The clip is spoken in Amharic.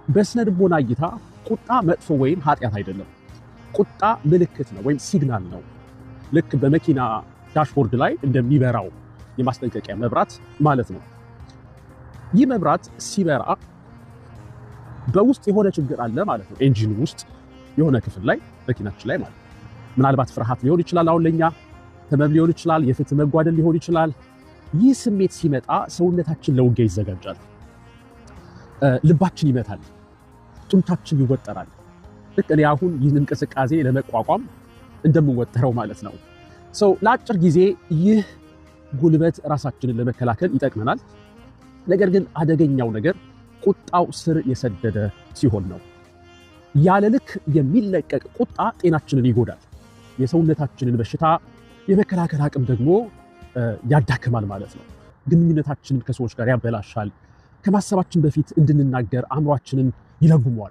በስነ ልቦና እይታ ቁጣ መጥፎ ወይም ኃጢአት አይደለም። ቁጣ ምልክት ነው ወይም ሲግናል ነው። ልክ በመኪና ዳሽቦርድ ላይ እንደሚበራው የማስጠንቀቂያ መብራት ማለት ነው። ይህ መብራት ሲበራ በውስጥ የሆነ ችግር አለ ማለት ነው። ኤንጂኑ ውስጥ የሆነ ክፍል ላይ መኪናችን ላይ ማለት ነው። ምናልባት ፍርሃት ሊሆን ይችላል፣ አሁን ለኛ ህመም ሊሆን ይችላል፣ የፍትህ መጓደል ሊሆን ይችላል። ይህ ስሜት ሲመጣ ሰውነታችን ለውጊያ ይዘጋጃል። ልባችን ይመታል፣ ጡንቻችን ይወጠራል። ልክ እኔ አሁን ይህን እንቅስቃሴ ለመቋቋም እንደምወጠረው ማለት ነው። ለአጭር ጊዜ ይህ ጉልበት ራሳችንን ለመከላከል ይጠቅመናል። ነገር ግን አደገኛው ነገር ቁጣው ስር የሰደደ ሲሆን ነው። ያለ ልክ የሚለቀቅ ቁጣ ጤናችንን ይጎዳል። የሰውነታችንን በሽታ የመከላከል አቅም ደግሞ ያዳክማል ማለት ነው። ግንኙነታችንን ከሰዎች ጋር ያበላሻል። ከማሰባችን በፊት እንድንናገር አእምሯችንን ይለጉመዋል።